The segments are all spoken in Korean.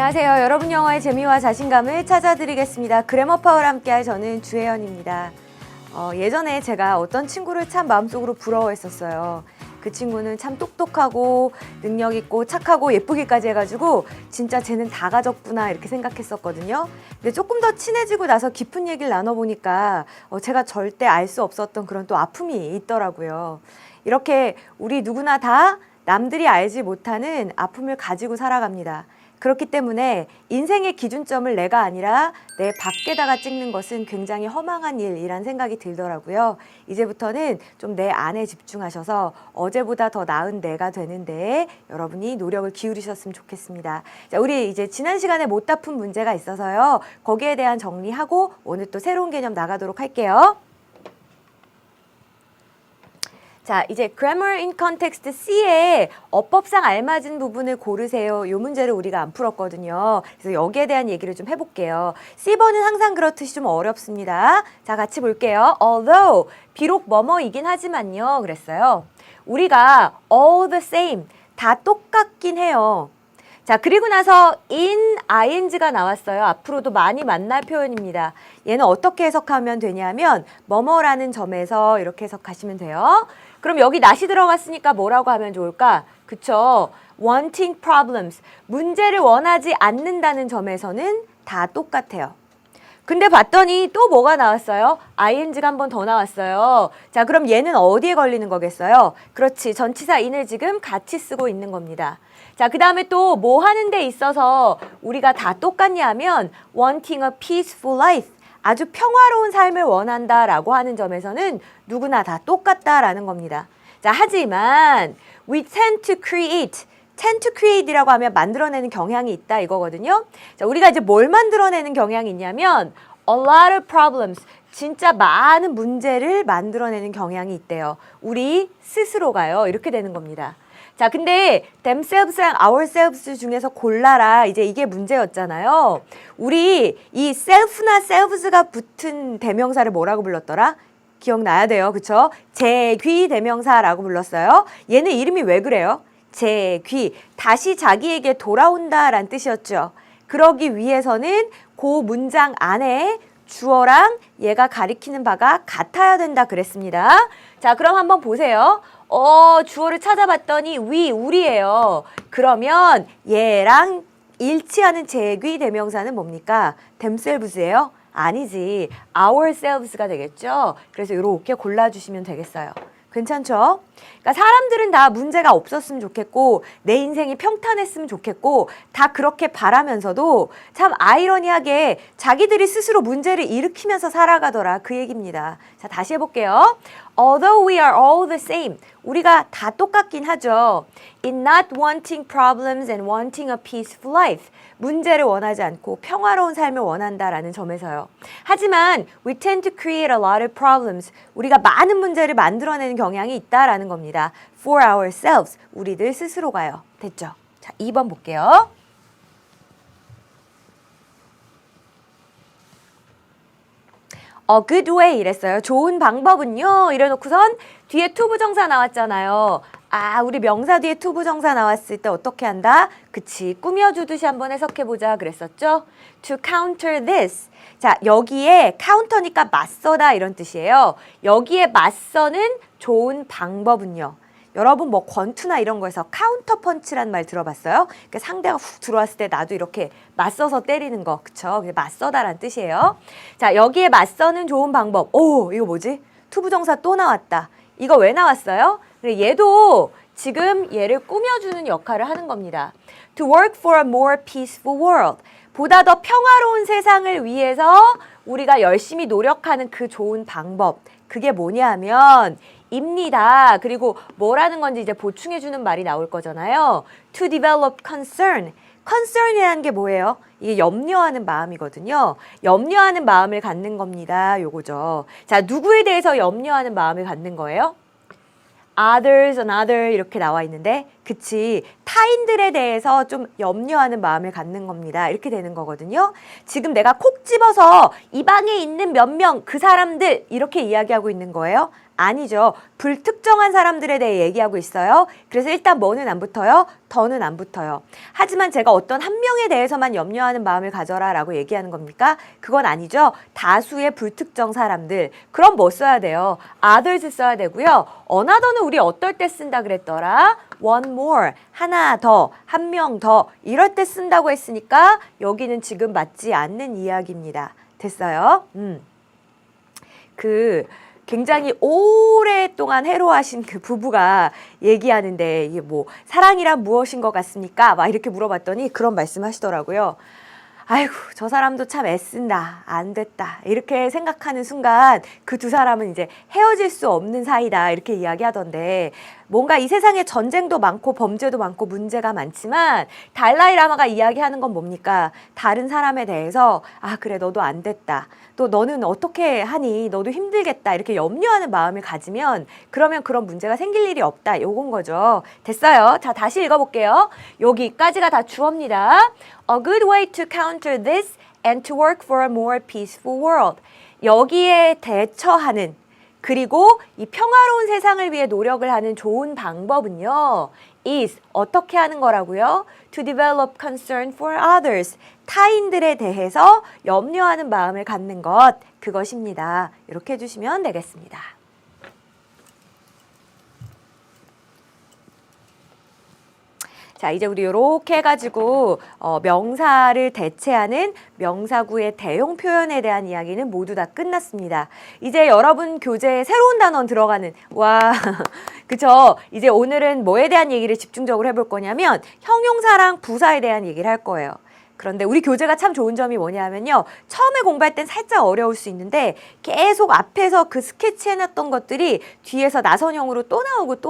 안녕하세요. 여러분 영어의 재미와 자신감을 찾아드리겠습니다. 그래머 파워와 함께할 저는 주혜연입니다. 예전에 제가 어떤 친구를 참 마음속으로 부러워했었어요. 그 친구는 참 똑똑하고 능력 있고 착하고 예쁘기까지 해가지고 진짜 쟤는 다 가졌구나 이렇게 생각했었거든요. 근데 조금 더 친해지고 나서 깊은 얘기를 나눠보니까 제가 절대 알 수 없었던 그런 또 아픔이 있더라고요. 이렇게 우리 누구나 다 남들이 알지 못하는 아픔을 가지고 살아갑니다. 그렇기 때문에 인생의 기준점을 내가 아니라 내 밖에다가 찍는 것은 굉장히 허망한 일이란 생각이 들더라고요. 이제부터는 좀 내 안에 집중하셔서 어제보다 더 나은 내가 되는 데에 여러분이 노력을 기울이셨으면 좋겠습니다. 자, 우리 이제 지난 시간에 못 다 푼 문제가 있어서요. 거기에 대한 정리하고 오늘 또 새로운 개념 나가도록 할게요. 자, 이제 Grammar in Context C에 어법상 알맞은 부분을 고르세요. 이 문제를 우리가 안 풀었거든요. 그래서 여기에 대한 얘기를 좀 해볼게요. C번은 항상 그렇듯이 좀 어렵습니다. 자, 같이 볼게요. Although, 비록 뭐뭐이긴 하지만요. 그랬어요. 우리가 all the same, 다 똑같긴 해요. 자, 그리고 나서 in ing가 나왔어요. 앞으로도 많이 만날 표현입니다. 얘는 어떻게 해석하면 되냐면 뭐뭐라는 점에서 이렇게 해석하시면 돼요. 그럼 여기 not이 들어갔으니까 뭐라고 하면 좋을까? 그쵸? wanting problems, 문제를 원하지 않는다는 점에서는 다 똑같아요. 근데 봤더니 또 뭐가 나왔어요? ing가 한 번 더 나왔어요. 자, 그럼 얘는 어디에 걸리는 거겠어요? 그렇지, 전치사 in을 지금 같이 쓰고 있는 겁니다. 자, 그 다음에 또 뭐 하는 데 있어서 우리가 다 똑같냐 하면 wanting a peaceful life, 아주 평화로운 삶을 원한다라고 하는 점에서는 누구나 다 똑같다라는 겁니다. 자, 하지만 we tend to create이라고 하면 만들어내는 경향이 있다 이거거든요. 자, 우리가 이제 뭘 만들어내는 경향이 있냐면 a lot of problems, 진짜 많은 문제를 만들어내는 경향이 있대요. 우리 스스로가요. 이렇게 되는 겁니다. 자, 근데 themselves랑 ourselves 중에서 골라라. 이제 이게 문제였잖아요. 우리 이 self나 selves가 붙은 대명사를 뭐라고 불렀더라? 기억나야 돼요. 그쵸? 재귀 대명사라고 불렀어요. 얘는 이름이 왜 그래요? 재귀, 다시 자기에게 돌아온다라는 뜻이었죠. 그러기 위해서는 그 문장 안에 주어랑 얘가 가리키는 바가 같아야 된다 그랬습니다. 자, 그럼 한번 보세요. 주어를 찾아봤더니 우리예요. 그러면 얘랑 일치하는 재귀 대명사는 뭡니까? themselves예요? 아니지. ourselves가 되겠죠? 그래서 이렇게 골라주시면 되겠어요. 괜찮죠? 그러니까 사람들은 다 문제가 없었으면 좋겠고 내 인생이 평탄했으면 좋겠고 다 그렇게 바라면서도 참 아이러니하게 자기들이 스스로 문제를 일으키면서 살아가더라 그 얘기입니다. 자, 다시 해볼게요. Although we are all the same, 우리가 다 똑같긴 하죠. In not wanting problems and wanting a peaceful life, 문제를 원하지 않고 평화로운 삶을 원한다라는 점에서요. 하지만 we tend to create a lot of problems, 우리가 많은 문제를 만들어내는 경향이 있다라는 겁니다. For ourselves, 우리들 스스로가요. 됐죠? 자, 2번 볼게요. A good way 이랬어요. 좋은 방법은요. 이래놓고선 뒤에 to 부정사 나왔잖아요. 아, 우리 명사 뒤에 to 부정사 나왔을 때 어떻게 한다? 그치, 꾸며주듯이 한번 해석해보자 그랬었죠? To counter this. 자, 여기에 counter니까 맞서다 이런 뜻이에요. 여기에 맞서는 좋은 방법은요. 여러분 뭐 권투나 이런 거에서 카운터 펀치란 말 들어봤어요? 그러니까 상대가 훅 들어왔을 때 나도 이렇게 맞서서 때리는 거, 그쵸? 맞서다란 뜻이에요. 자, 여기에 맞서는 좋은 방법. 오, 이거 뭐지? 투부정사 또 나왔다. 이거 왜 나왔어요? 얘도 지금 얘를 꾸며주는 역할을 하는 겁니다. To work for a more peaceful world. 보다 더 평화로운 세상을 위해서 우리가 열심히 노력하는 그 좋은 방법. 그게 뭐냐 하면 입니다. 그리고 뭐라는 건지 이제 보충해주는 말이 나올 거잖아요. To develop concern. concern이라는 게 뭐예요? 이게 염려하는 마음이거든요. 염려하는 마음을 갖는 겁니다. 요거죠. 자, 누구에 대해서 염려하는 마음을 갖는 거예요? Others, another 이렇게 나와 있는데 그치. 타인들에 대해서 좀 염려하는 마음을 갖는 겁니다. 이렇게 되는 거거든요. 지금 내가 콕 집어서 이 방에 있는 몇 명, 그 사람들 이렇게 이야기하고 있는 거예요? 아니죠. 불특정한 사람들에 대해 얘기하고 있어요. 그래서 일단 뭐는 안 붙어요? 더는 안 붙어요. 하지만 제가 어떤 한 명에 대해서만 염려하는 마음을 가져라 라고 얘기하는 겁니까? 그건 아니죠. 다수의 불특정 사람들. 그럼 뭐 써야 돼요? others 써야 되고요. another는 우리 어떨 때 쓴다 그랬더라? one more, 하나 더, 한 명 더 이럴 때 쓴다고 했으니까 여기는 지금 맞지 않는 이야기입니다. 됐어요? 굉장히 오랫동안 해로하신 그 부부가 얘기하는데 이게 뭐 사랑이란 무엇인 것 같습니까? 막 이렇게 물어봤더니 그런 말씀하시더라고요. 아이고 저 사람도 참 애쓴다. 안 됐다. 이렇게 생각하는 순간 그 두 사람은 이제 헤어질 수 없는 사이다. 이렇게 이야기하던데 뭔가 이 세상에 전쟁도 많고 범죄도 많고 문제가 많지만 달라이라마가 이야기하는 건 뭡니까? 다른 사람에 대해서 아 그래 너도 안 됐다. 또 너는 어떻게 하니? 너도 힘들겠다. 이렇게 염려하는 마음을 가지면 그러면 그런 문제가 생길 일이 없다. 요건 거죠. 됐어요. 자 다시 읽어볼게요. 여기까지가 다 주어입니다. A good way to counter this and to work for a more peaceful world. 여기에 대처하는 그리고 이 평화로운 세상을 위해 노력을 하는 좋은 방법은요. is 어떻게 하는 거라고요? To develop concern for others. 타인들에 대해서 염려하는 마음을 갖는 것 그것입니다. 이렇게 해주시면 되겠습니다. 자, 이제 우리 이렇게 해가지고 명사를 대체하는 명사구의 대용 표현에 대한 이야기는 모두 다 끝났습니다. 이제 여러분 교재에 새로운 단어 들어가는 와 그쵸? 이제 오늘은 뭐에 대한 얘기를 집중적으로 해볼 거냐면 형용사랑 부사에 대한 얘기를 할 거예요. 그런데 우리 교재가 참 좋은 점이 뭐냐면요. 처음에 공부할 땐 살짝 어려울 수 있는데 계속 앞에서 그 스케치 해놨던 것들이 뒤에서 나선형으로 또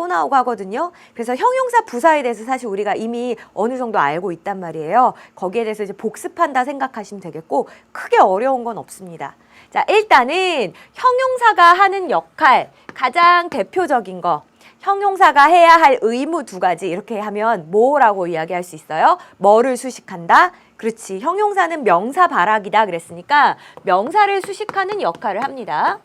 나오고 하거든요. 그래서 형용사 부사에 대해서 사실 우리가 이미 어느 정도 알고 있단 말이에요. 거기에 대해서 이제 복습한다 생각하시면 되겠고 크게 어려운 건 없습니다. 자, 일단은 형용사가 하는 역할 가장 대표적인 거 형용사가 해야 할 의무 두 가지 이렇게 하면 뭐라고 이야기할 수 있어요? 뭐를 수식한다? 그렇지. 형용사는 명사 발악이다 그랬으니까 명사를 수식하는 역할을 합니다.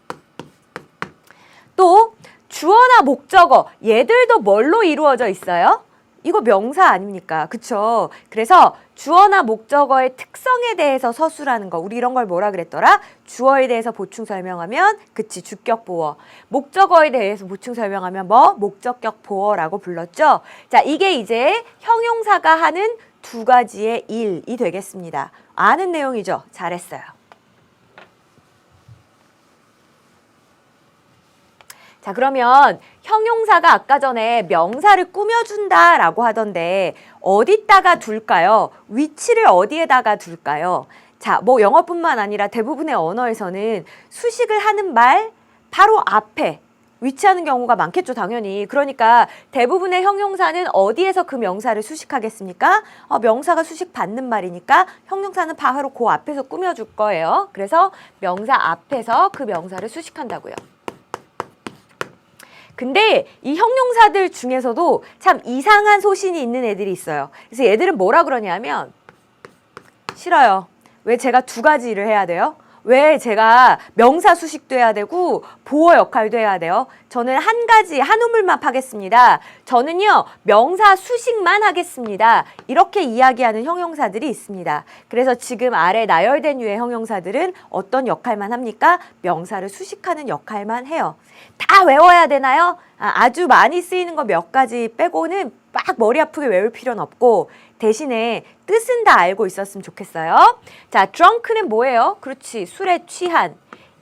또 주어나 목적어 얘들도 뭘로 이루어져 있어요? 이거 명사 아닙니까? 그쵸? 그래서 주어나 목적어의 특성에 대해서 서술하는 거. 우리 이런 걸 뭐라 그랬더라? 주어에 대해서 보충 설명하면 그치 주격 보어. 목적어에 대해서 보충 설명하면 뭐? 목적격 보어라고 불렀죠? 자, 이게 이제 형용사가 하는 두 가지의 일이 되겠습니다. 아는 내용이죠? 잘했어요. 자, 그러면 형용사가 아까 전에 명사를 꾸며준다라고 하던데 어디다가 둘까요? 위치를 어디에다가 둘까요? 자, 뭐 영어뿐만 아니라 대부분의 언어에서는 수식을 하는 말 바로 앞에 위치하는 경우가 많겠죠, 당연히. 그러니까 대부분의 형용사는 어디에서 그 명사를 수식하겠습니까? 명사가 수식받는 말이니까 형용사는 바로 그 앞에서 꾸며줄 거예요. 그래서 명사 앞에서 그 명사를 수식한다고요. 근데 이 형용사들 중에서도 참 이상한 소신이 있는 애들이 있어요. 그래서 얘들은 뭐라 그러냐면 싫어요. 왜 제가 두 가지 일을 해야 돼요? 왜 제가 명사 수식도 해야 되고 보어 역할도 해야 돼요? 저는 한 가지 한 우물만 파겠습니다. 저는요 명사 수식만 하겠습니다. 이렇게 이야기하는 형용사들이 있습니다. 그래서 지금 아래 나열된 유의 형용사들은 어떤 역할만 합니까? 명사를 수식하는 역할만 해요. 다 외워야 되나요? 아주 많이 쓰이는 거 몇 가지 빼고는 막 머리 아프게 외울 필요는 없고 대신에 뜻은 다 알고 있었으면 좋겠어요. 자, drunk는 뭐예요? 그렇지, 술에 취한.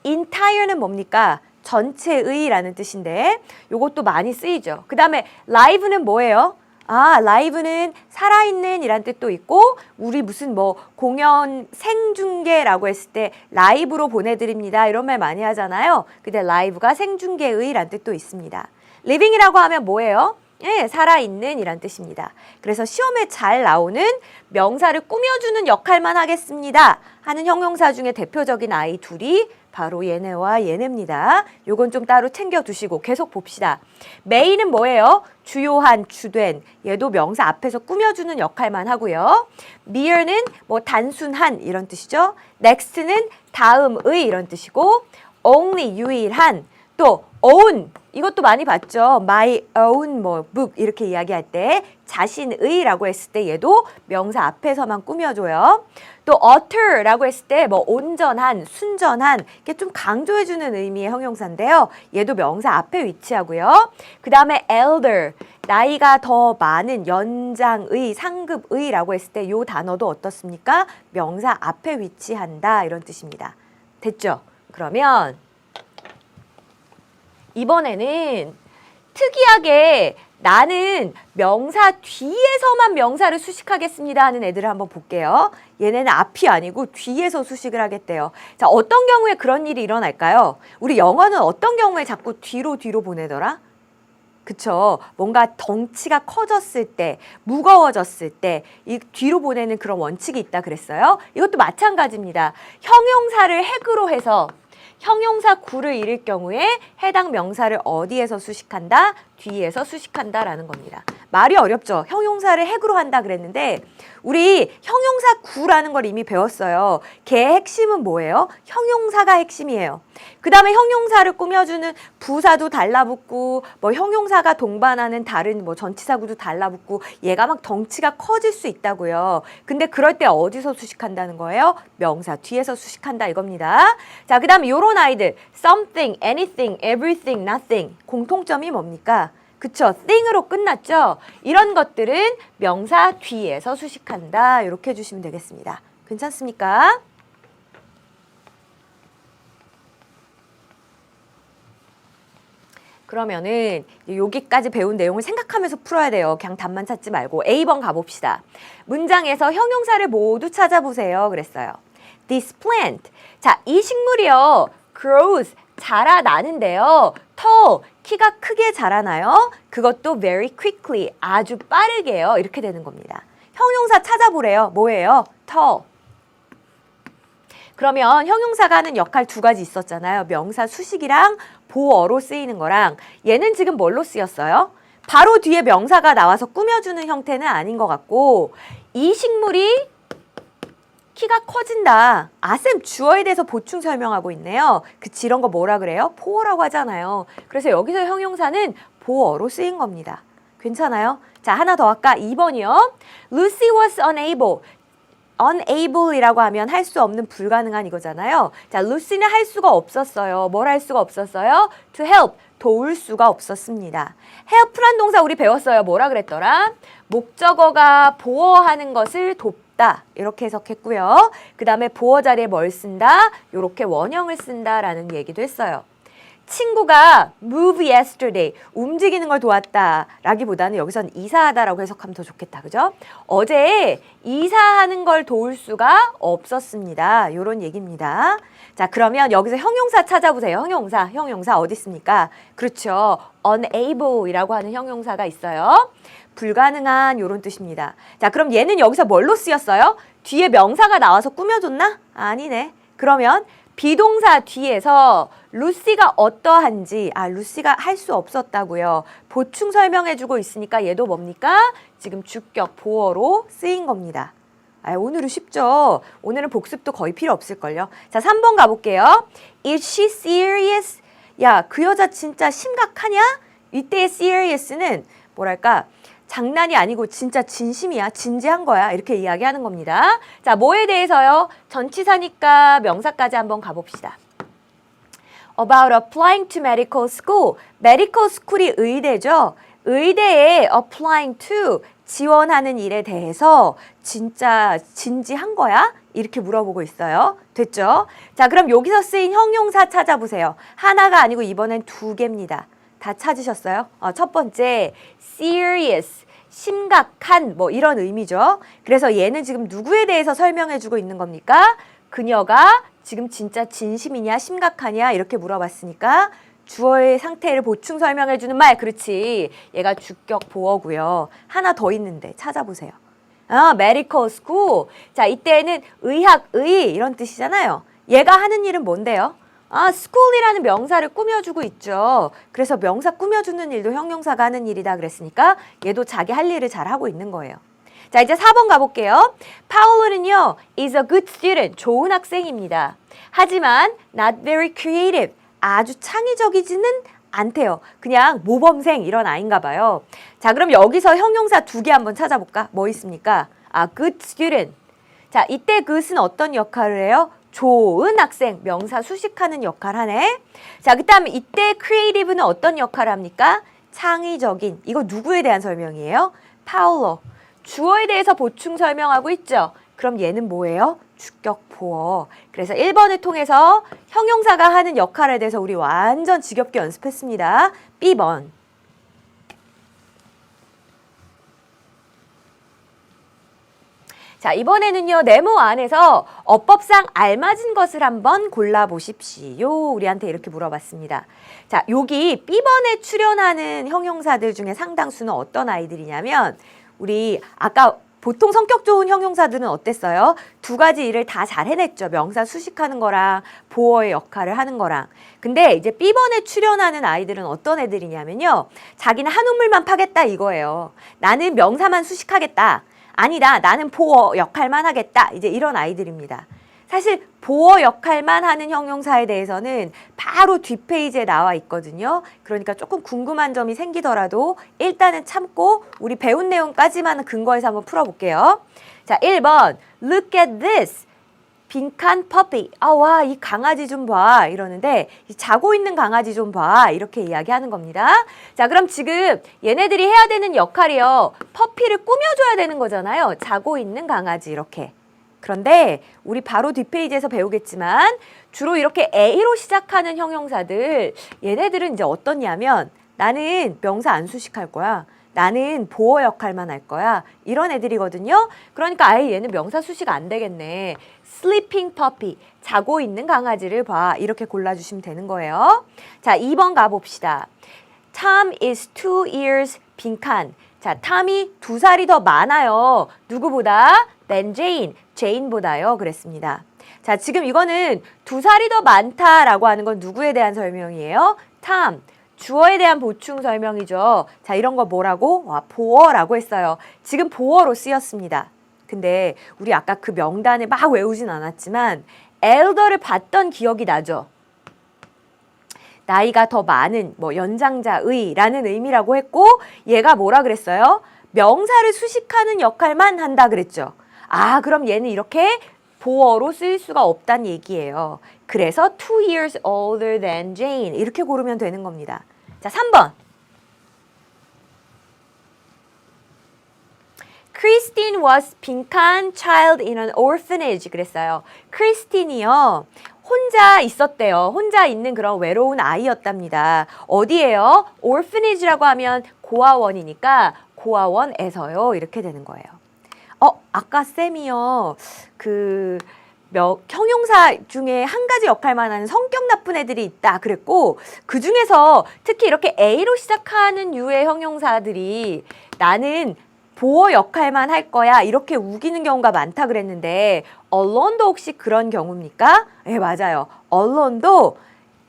entire는 뭡니까? 전체의라는 뜻인데 요것도 많이 쓰이죠. 그 다음에 live는 뭐예요? live는 살아있는 이란 뜻도 있고 우리 무슨 뭐 공연 생중계라고 했을 때 라이브로 보내드립니다. 이런 말 많이 하잖아요. 근데 live가 생중계의란 뜻도 있습니다. living이라고 하면 뭐예요? 예, 살아있는 이란 뜻입니다. 그래서 시험에 잘 나오는 명사를 꾸며주는 역할만 하겠습니다 하는 형용사 중에 대표적인 아이 둘이 바로 얘네와 얘네입니다. 요건 좀 따로 챙겨두시고 계속 봅시다. may는 뭐예요? 주요한, 주된. 얘도 명사 앞에서 꾸며주는 역할만 하고요. near는 뭐 단순한 이런 뜻이죠. next는 다음의 이런 뜻이고 only 유일한, 또 own 이것도 많이 봤죠. my own 뭐 book 이렇게 이야기할 때 자신의라고 했을 때 얘도 명사 앞에서만 꾸며줘요. 또 utter라고 했을 때 뭐 온전한, 순전한 이게 좀 강조해주는 의미의 형용사인데요. 얘도 명사 앞에 위치하고요. 그 다음에 elder 나이가 더 많은, 연장의, 상급의라고 했을 때 요 단어도 어떻습니까? 명사 앞에 위치한다 이런 뜻입니다. 됐죠? 그러면 이번에는 특이하게 나는 명사 뒤에서만 명사를 수식하겠습니다 하는 애들을 한번 볼게요. 얘네는 앞이 아니고 뒤에서 수식을 하겠대요. 자, 어떤 경우에 그런 일이 일어날까요? 우리 영어는 어떤 경우에 자꾸 뒤로 보내더라? 그쵸. 뭔가 덩치가 커졌을 때, 무거워졌을 때 이 뒤로 보내는 그런 원칙이 있다 그랬어요. 이것도 마찬가지입니다. 형용사를 핵으로 해서 형용사 구를 잃을 경우에 해당 명사를 어디에서 수식한다? 뒤에서 수식한다라는 겁니다. 말이 어렵죠? 형용사를 핵으로 한다 그랬는데 우리 형용사 구라는 걸 이미 배웠어요. 걔의 핵심은 뭐예요? 형용사가 핵심이에요. 그 다음에 형용사를 꾸며주는 부사도 달라붙고 뭐 형용사가 동반하는 다른 뭐 전치사구도 달라붙고 얘가 막 덩치가 커질 수 있다고요. 근데 그럴 때 어디서 수식한다는 거예요? 명사 뒤에서 수식한다 이겁니다. 자, 그 다음에 요런 아이들 something, anything, everything, nothing 공통점이 뭡니까? 그쵸? thing으로 끝났죠? 이런 것들은 명사 뒤에서 수식한다. 이렇게 해주시면 되겠습니다. 괜찮습니까? 그러면은 여기까지 배운 내용을 생각하면서 풀어야 돼요. 그냥 답만 찾지 말고 A번 가봅시다. 문장에서 형용사를 모두 찾아보세요. 그랬어요. This plant. 자, 이 식물이요. grows. 자라나는데요. tall. 키가 크게 자라나요. 그것도 very quickly. 아주 빠르게요. 이렇게 되는 겁니다. 형용사 찾아보래요. 뭐예요? tall. 그러면 형용사가 하는 역할 두 가지 있었잖아요. 명사 수식이랑 보어로 쓰이는 거랑 얘는 지금 뭘로 쓰였어요? 바로 뒤에 명사가 나와서 꾸며주는 형태는 아닌 것 같고 이 식물이 키가 커진다. 쌤 주어에 대해서 보충 설명하고 있네요. 그치, 이런 거 뭐라 그래요? 보어라고 하잖아요. 그래서 여기서 형용사는 보어로 쓰인 겁니다. 괜찮아요? 자, 하나 더 할까? 2번이요. Lucy was unable. unable이라고 하면 할 수 없는, 불가능한 이거잖아요. 자, 루시는 할 수가 없었어요. 뭘 할 수가 없었어요? to help, 도울 수가 없었습니다. help란 동사 우리 배웠어요. 뭐라 그랬더라? 목적어가 보어하는 것을 돕다. 이렇게 해석했고요. 그 다음에 보어 자리에 뭘 쓴다? 이렇게 원형을 쓴다라는 얘기도 했어요. 친구가 move yesterday, 움직이는 걸 도왔다 라기보다는 여기선 이사하다라고 해석하면 더 좋겠다. 그죠? 어제 이사하는 걸 도울 수가 없었습니다. 이런 얘기입니다. 자, 그러면 여기서 형용사 찾아보세요. 형용사 어디 있습니까? 그렇죠. unable 이라고 하는 형용사가 있어요. 불가능한 이런 뜻입니다. 자, 그럼 얘는 여기서 뭘로 쓰였어요? 뒤에 명사가 나와서 꾸며줬나? 아니네. 그러면 비동사 뒤에서 루시가 어떠한지, 루시가 할 수 없었다고요. 보충 설명해주고 있으니까 얘도 뭡니까? 지금 주격 보어로 쓰인 겁니다. 오늘은 쉽죠? 오늘은 복습도 거의 필요 없을걸요. 자, 3번 가볼게요. Is she serious? 야, 그 여자 진짜 심각하냐? 이때의 serious는 뭐랄까? 장난이 아니고 진짜 진심이야. 진지한 거야. 이렇게 이야기하는 겁니다. 자, 뭐에 대해서요? 전치사니까 명사까지 한번 가봅시다. About applying to medical school. medical school이 의대죠. 의대에 applying to, 지원하는 일에 대해서 진짜 진지한 거야? 이렇게 물어보고 있어요. 됐죠? 자, 그럼 여기서 쓰인 형용사 찾아보세요. 하나가 아니고 이번엔 두 개입니다. 다 찾으셨어요? 첫 번째, serious, 심각한, 뭐 이런 의미죠. 그래서 얘는 지금 누구에 대해서 설명해주고 있는 겁니까? 그녀가 지금 진짜 진심이냐, 심각하냐 이렇게 물어봤으니까 주어의 상태를 보충 설명해주는 말, 그렇지. 얘가 주격 보어고요. 하나 더 있는데 찾아보세요. medical school. 자, 이때는 의학, 의 이런 뜻이잖아요. 얘가 하는 일은 뭔데요? school이라는 명사를 꾸며주고 있죠. 그래서 명사 꾸며주는 일도 형용사가 하는 일이다 그랬으니까 얘도 자기 할 일을 잘 하고 있는 거예요. 자, 이제 4번 가볼게요. 파울로는요, is a good student, 좋은 학생입니다. 하지만 not very creative, 아주 창의적이지는 않대요. 그냥 모범생 이런 아이인가 봐요. 자, 그럼 여기서 형용사 2개 한번 찾아볼까? 뭐 있습니까? good student. 자, 이때 good은 어떤 역할을 해요? 좋은 학생, 명사 수식하는 역할 하네. 자, 그 다음에 이때 creative는 어떤 역할을 합니까? 창의적인. 이거 누구에 대한 설명이에요? 파울로. 주어에 대해서 보충 설명하고 있죠. 그럼 얘는 뭐예요? 주격 보어. 그래서 1번을 통해서 형용사가 하는 역할에 대해서 우리 완전 지겹게 연습했습니다. B번. 자, 이번에는요, 네모 안에서 어법상 알맞은 것을 한번 골라보십시오. 우리한테 이렇게 물어봤습니다. 자, 여기 B번에 출연하는 형용사들 중에 상당수는 어떤 아이들이냐면 우리 아까 보통 성격 좋은 형용사들은 어땠어요? 2가지 일을 다 잘 해냈죠. 명사 수식하는 거랑 보어의 역할을 하는 거랑. 근데 이제 B번에 출연하는 아이들은 어떤 애들이냐면요. 자기는 한우물만 파겠다 이거예요. 나는 명사만 수식하겠다. 아니다. 나는 보어 역할만 하겠다. 이제 이런 아이들입니다. 사실 보어 역할만 하는 형용사에 대해서는 바로 뒷페이지에 나와 있거든요. 그러니까 조금 궁금한 점이 생기더라도 일단은 참고 우리 배운 내용까지만 근거해서 한번 풀어볼게요. 자, 1번 Look at this. 빈칸 puppy. 와, 이 강아지 좀 봐. 이러는데 자고 있는 강아지 좀 봐. 이렇게 이야기하는 겁니다. 자, 그럼 지금 얘네들이 해야 되는 역할이요. 퍼피를 꾸며줘야 되는 거잖아요. 자고 있는 강아지 이렇게. 그런데 우리 바로 뒷페이지에서 배우겠지만 주로 이렇게 A로 시작하는 형용사들 얘네들은 이제 어떻냐면 나는 명사 안 수식할 거야. 나는 보어 역할만 할 거야. 이런 애들이거든요. 그러니까 아예 얘는 명사 수식 안 되겠네. Sleeping puppy, 자고 있는 강아지를 봐. 이렇게 골라주시면 되는 거예요. 자, 2번 가봅시다. Tom is 2 years 빈칸. 자, 탐이 2살이 더 많아요. 누구보다? than Jane, 제인보다요. 그랬습니다. 자, 지금 이거는 2살이 더 많다라고 하는 건 누구에 대한 설명이에요? Tom. 주어에 대한 보충 설명이죠. 자, 이런 거 뭐라고? 보어라고 했어요. 지금 보어로 쓰였습니다. 근데 우리 아까 그 명단을 막 외우진 않았지만 elder를 봤던 기억이 나죠. 나이가 더 많은 연장자의라는 의미라고 했고 얘가 뭐라 그랬어요? 명사를 수식하는 역할만 한다 그랬죠. 그럼 얘는 이렇게 보어로 쓰일 수가 없다는 얘기예요. 그래서 2 years older than Jane 이렇게 고르면 되는 겁니다. 자, 3번. Christine was 빈칸 child in an orphanage 그랬어요. 크리스틴이요. 혼자 있었대요. 혼자 있는 그런 외로운 아이였답니다. 어디예요? orphanage라고 하면 고아원이니까 고아원에서요. 이렇게 되는 거예요. 아까 쌤이요. 형용사 중에 한 가지 역할만 하는 성격 나쁜 애들이 있다 그랬고 그 중에서 특히 이렇게 A로 시작하는 유의 형용사들이 나는 보어 역할만 할 거야 이렇게 우기는 경우가 많다 그랬는데 allone도 혹시 그런 경우입니까? 네, 맞아요. allone도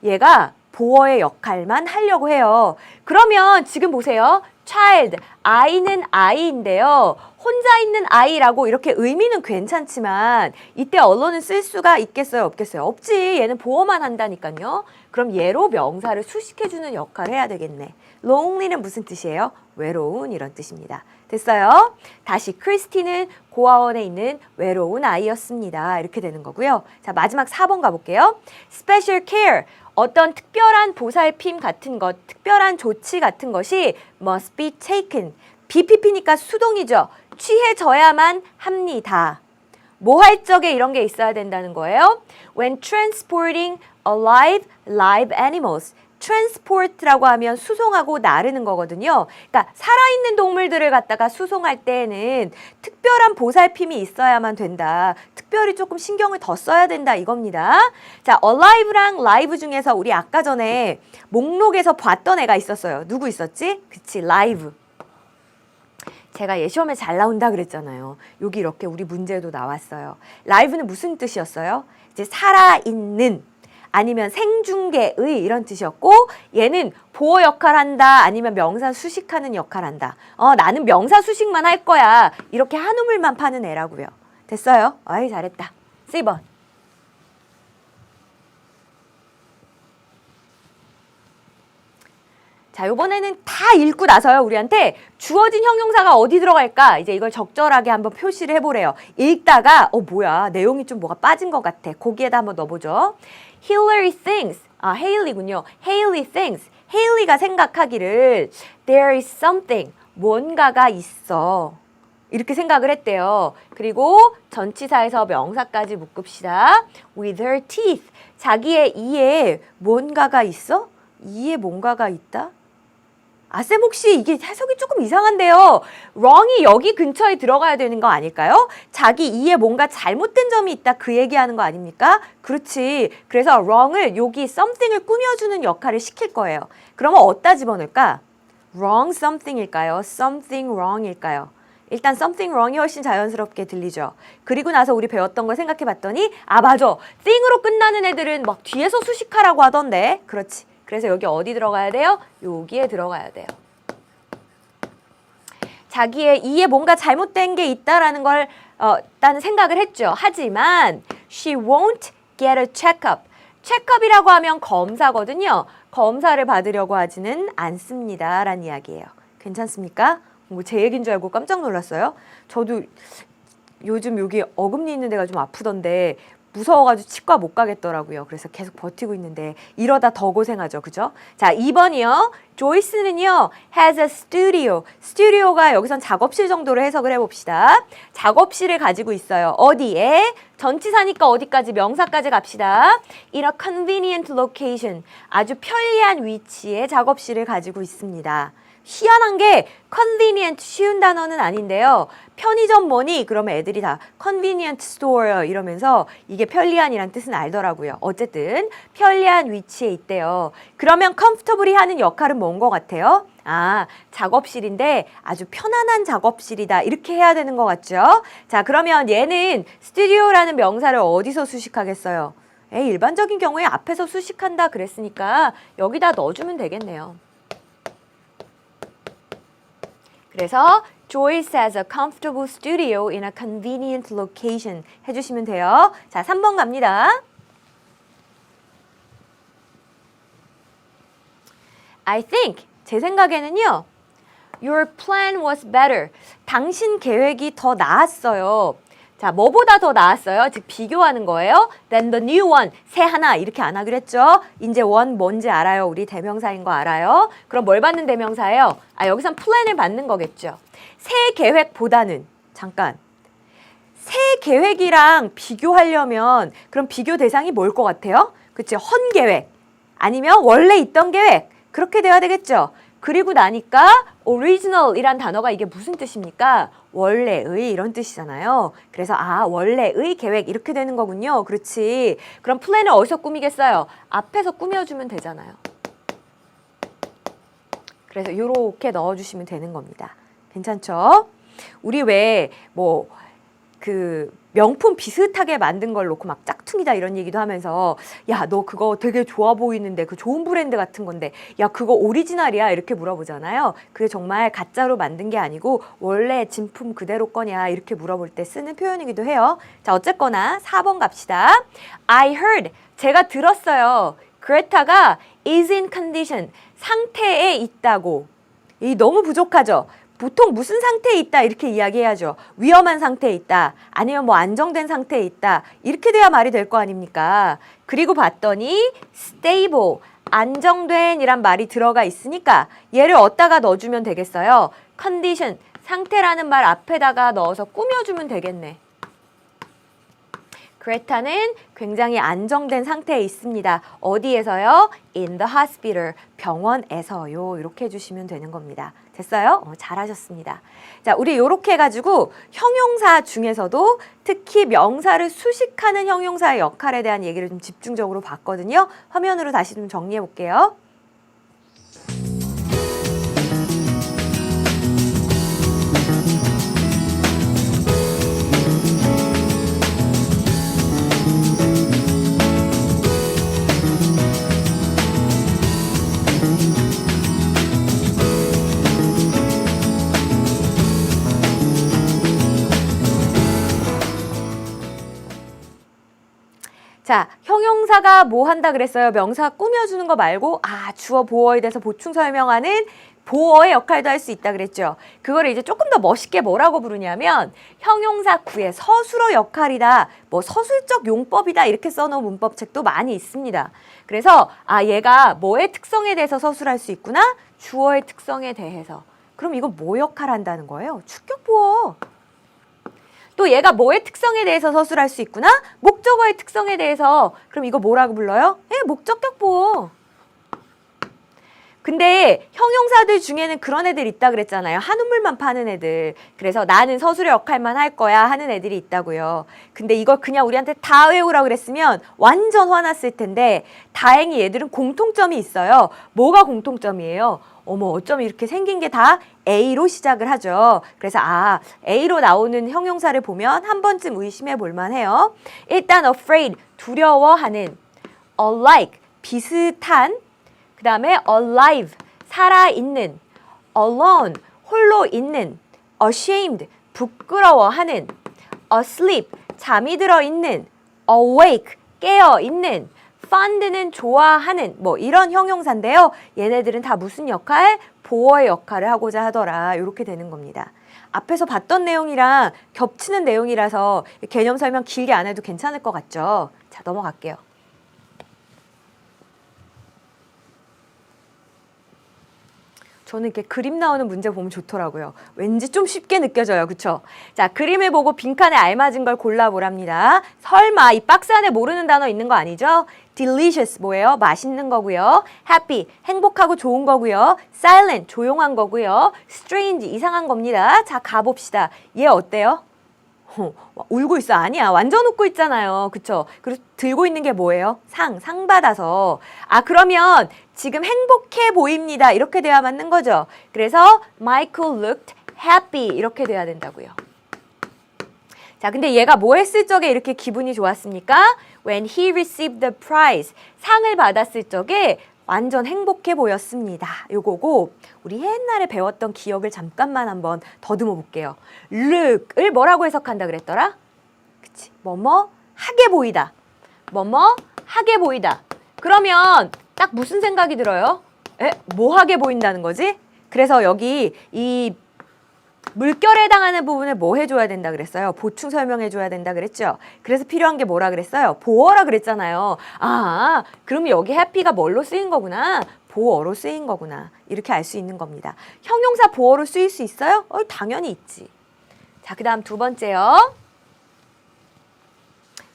얘가 보어의 역할만 하려고 해요. 그러면 지금 보세요. child, 아이는 아이인데요. 혼자 있는 아이라고 이렇게 의미는 괜찮지만 이때 allone는 쓸 수가 있겠어요? 없겠어요? 없지. 얘는 보어만 한다니까요. 그럼 얘로 명사를 수식해주는 역할을 해야 되겠네. lonely는 무슨 뜻이에요? 외로운 이런 뜻입니다. 됐어요? 다시 크리스티는 고아원에 있는 외로운 아이였습니다. 이렇게 되는 거고요. 자, 마지막 4번 가볼게요. special care, 어떤 특별한 보살핌 같은 것, 특별한 조치 같은 것이 must be taken. BPP니까 수동이죠. 취해져야만 합니다. 뭐 할 적에 이런 게 있어야 된다는 거예요? When transporting live animals. transport라고 하면 수송하고 나르는 거거든요. 그러니까 살아있는 동물들을 갖다가 수송할 때에는 특별한 보살핌이 있어야만 된다. 특별히 조금 신경을 더 써야 된다 이겁니다. 자, alive랑 live 중에서 우리 아까 전에 목록에서 봤던 애가 있었어요. 누구 있었지? 그치, live. 제가 예시험에 잘 나온다 그랬잖아요. 여기 이렇게 우리 문제도 나왔어요. live는 무슨 뜻이었어요? 이제 살아있는. 아니면 생중계의 이런 뜻이었고 얘는 보어 역할 한다 아니면 명사 수식하는 역할 한다. 나는 명사 수식만 할 거야. 이렇게 한우물만 파는 애라고요. 됐어요? 아이 잘했다. C번. 자, 요번에는 다 읽고 나서요, 우리한테 주어진 형용사가 어디 들어갈까? 이제 이걸 적절하게 한번 표시를 해보래요. 읽다가, 뭐야, 내용이 좀 뭐가 빠진 것 같아. 거기에다 한번 넣어보죠. Hillary thinks, 헤일리군요. Haley thinks, 헤일리가 생각하기를 there is something, 뭔가가 있어. 이렇게 생각을 했대요. 그리고 전치사에서 명사까지 묶읍시다. With her teeth, 자기의 이에 뭔가가 있어? 이에 뭔가가 있다? 쌤 혹시 이게 해석이 조금 이상한데요. wrong이 여기 근처에 들어가야 되는 거 아닐까요? 자기 이에 뭔가 잘못된 점이 있다 그 얘기하는 거 아닙니까? 그렇지. 그래서 wrong을 여기 something을 꾸며주는 역할을 시킬 거예요. 그러면 어디다 집어넣을까? wrong something일까요? something wrong일까요? 일단 something wrong이 훨씬 자연스럽게 들리죠. 그리고 나서 우리 배웠던 걸 생각해 봤더니 맞아. thing으로 끝나는 애들은 막 뒤에서 수식하라고 하던데. 그렇지. 그래서 여기 어디 들어가야 돼요? 여기에 들어가야 돼요. 자기의 이에 뭔가 잘못된 게 있다라는 걸 일단 생각을 했죠. 하지만 she won't get a checkup. checkup이라고 하면 검사거든요. 검사를 받으려고 하지는 않습니다. 라는 이야기예요. 괜찮습니까? 제 얘기인 줄 알고 깜짝 놀랐어요. 저도 요즘 여기 어금니 있는 데가 좀 아프던데 무서워가지고 치과 못 가겠더라고요. 그래서 계속 버티고 있는데 이러다 더 고생하죠. 그죠? 자, 2번이요. 조이스는요. has a studio. 스튜디오가 여기선 작업실 정도로 해석을 해봅시다. 작업실을 가지고 있어요. 어디에? 전치사니까 어디까지? 명사까지 갑시다. In a convenient location. 아주 편리한 위치에 작업실을 가지고 있습니다. 희한한 게 convenient 쉬운 단어는 아닌데요. 편의점 뭐니? 그러면 애들이 다 convenient store 이러면서 이게 편리한이란 뜻은 알더라고요. 어쨌든 편리한 위치에 있대요. 그러면 comfortably 하는 역할은 뭔 것 같아요? 작업실인데 아주 편안한 작업실이다. 이렇게 해야 되는 것 같죠? 자, 그러면 얘는 studio라는 명사를 어디서 수식하겠어요? 일반적인 경우에 앞에서 수식한다 그랬으니까 여기다 넣어주면 되겠네요. 그래서 Joyce has a comfortable studio in a convenient location 해주시면 돼요. 자, 3번 갑니다. I think, 제 생각에는요. Your plan was better. 당신 계획이 더 나았어요. 자, 뭐보다 더 나았어요? 즉 비교하는 거예요. Then the new one, 새 하나 이렇게 안 하기로 했죠. 이제 one 뭔지 알아요. 우리 대명사인 거 알아요. 그럼 뭘 받는 대명사예요? 여기선 플랜을 받는 거겠죠. 새 계획보다는 잠깐 새 계획이랑 비교하려면 그럼 비교 대상이 뭘 것 같아요? 그치? 헌 계획 아니면 원래 있던 계획 그렇게 돼야 되겠죠. 그리고 나니까 original이란 단어가 이게 무슨 뜻입니까? 원래의 이런 뜻이잖아요. 그래서 원래의 계획 이렇게 되는 거군요. 그렇지. 그럼 플랜을 어디서 꾸미겠어요? 앞에서 꾸며주면 되잖아요. 그래서 이렇게 넣어주시면 되는 겁니다. 괜찮죠? 우리 왜 명품 비슷하게 만든 걸 놓고 막 짝퉁이다 이런 얘기도 하면서 야, 너 그거 되게 좋아 보이는데 그 좋은 브랜드 같은 건데 야, 그거 오리지널이야 이렇게 물어보잖아요. 그게 정말 가짜로 만든 게 아니고 원래 진품 그대로 거냐 이렇게 물어볼 때 쓰는 표현이기도 해요. 자, 어쨌거나 4번 갑시다. I heard, 제가 들었어요. 그레타가 is in condition, 상태에 있다고. 너무 부족하죠. 보통 무슨 상태에 있다 이렇게 이야기해야죠. 위험한 상태에 있다. 아니면 안정된 상태에 있다. 이렇게 돼야 말이 될 거 아닙니까? 그리고 봤더니 stable, 안정된 이란 말이 들어가 있으니까 얘를 어디다가 넣어주면 되겠어요? condition, 상태라는 말 앞에다가 넣어서 꾸며주면 되겠네. 그레타는 굉장히 안정된 상태에 있습니다. 어디에서요? In the hospital, 병원에서요. 이렇게 해주시면 되는 겁니다. 됐어요? 잘하셨습니다. 자, 우리 이렇게 해가지고 형용사 중에서도 특히 명사를 수식하는 형용사의 역할에 대한 얘기를 좀 집중적으로 봤거든요. 화면으로 다시 좀 정리해 볼게요. 자, 형용사가 뭐 한다 그랬어요? 명사 꾸며주는 거 말고 주어 보어에 대해서 보충 설명하는 보어의 역할도 할 수 있다 그랬죠. 그거를 이제 조금 더 멋있게 뭐라고 부르냐면 형용사 구의 서술어 역할이다. 뭐 서술적 용법이다. 이렇게 써놓은 문법책도 많이 있습니다. 그래서 얘가 뭐의 특성에 대해서 서술할 수 있구나. 주어의 특성에 대해서. 그럼 이거 뭐 역할 한다는 거예요? 주격 보어. 또 얘가 뭐의 특성에 대해서 서술할 수 있구나? 목적어의 특성에 대해서. 그럼 이거 뭐라고 불러요? 목적격 보어. 근데 형용사들 중에는 그런 애들 있다 그랬잖아요. 한우물만 파는 애들. 그래서 나는 서술의 역할만 할 거야 하는 애들이 있다고요. 근데 이걸 그냥 우리한테 다 외우라고 그랬으면 완전 화났을 텐데 다행히 얘들은 공통점이 있어요. 뭐가 공통점이에요? 어머, 어쩜 이렇게 생긴 게 다 A로 시작을 하죠. 그래서 A로 나오는 형용사를 보면 한 번쯤 의심해 볼 만해요. 일단 afraid, 두려워하는, alike, 비슷한, 그 다음에 alive, 살아있는, alone, 홀로 있는, ashamed, 부끄러워하는, asleep, 잠이 들어있는, awake, 깨어있는, fond는 좋아하는 뭐 이런 형용사인데요. 얘네들은 다 무슨 역할? 보어의 역할을 하고자 하더라. 이렇게 되는 겁니다. 앞에서 봤던 내용이랑 겹치는 내용이라서 개념 설명 길게 안 해도 괜찮을 것 같죠? 자, 넘어갈게요. 저는 이렇게 그림 나오는 문제 보면 좋더라고요. 왠지 좀 쉽게 느껴져요. 그쵸? 자, 그림을 보고 빈칸에 알맞은 걸 골라보랍니다. 설마 이 박스 안에 모르는 단어 있는 거 아니죠? delicious 뭐예요? 맛있는 거고요. happy 행복하고 좋은 거고요. silent 조용한 거고요. strange 이상한 겁니다. 자, 가봅시다. 얘 어때요? 울고 있어. 아니야. 완전 웃고 있잖아요. 그쵸? 그리고 들고 있는 게 뭐예요? 상 받아서. 그러면 지금 행복해 보입니다. 이렇게 돼야 맞는 거죠. 그래서 Michael looked happy 이렇게 돼야 된다고요. 자, 근데 얘가 뭐 했을 적에 이렇게 기분이 좋았습니까? When he received the prize. 상을 받았을 적에 완전 행복해 보였습니다. 요거고 우리 옛날에 배웠던 기억을 잠깐만 한번 더듬어 볼게요. look을 뭐라고 해석한다 그랬더라? 그치? 뭐뭐 하게 보이다. 뭐뭐 하게 보이다. 그러면 딱 무슨 생각이 들어요? 뭐 하게 보인다는 거지? 그래서 여기 이 물결에 해당하는 부분을 뭐 해줘야 된다 그랬어요? 보충 설명해줘야 된다 그랬죠? 그래서 필요한 게 뭐라 그랬어요? 보어라 그랬잖아요. 그럼 여기 happy가 뭘로 쓰인 거구나? 보어로 쓰인 거구나. 이렇게 알 수 있는 겁니다. 형용사 보어로 쓰일 수 있어요? 당연히 있지. 자, 그 다음 두 번째요.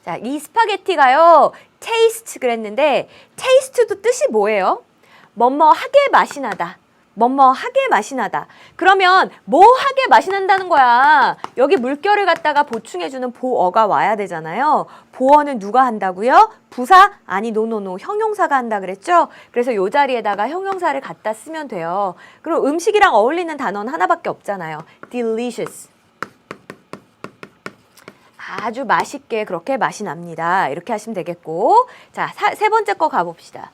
자, 이 스파게티가요. taste 그랬는데 taste도 뜻이 뭐예요? 뭐뭐하게 맛이 나다. 뭐뭐하게 맛이 나다. 그러면 뭐하게 맛이 난다는 거야. 여기 물결을 갖다가 보충해주는 보어가 와야 되잖아요. 보어는 누가 한다고요? 부사? 아니 노노노 형용사가 한다 그랬죠? 그래서 이 자리에다가 형용사를 갖다 쓰면 돼요. 그리고 음식이랑 어울리는 단어는 하나밖에 없잖아요. delicious. 아주 맛있게 그렇게 맛이 납니다. 이렇게 하시면 되겠고. 자, 세 번째 거 가봅시다.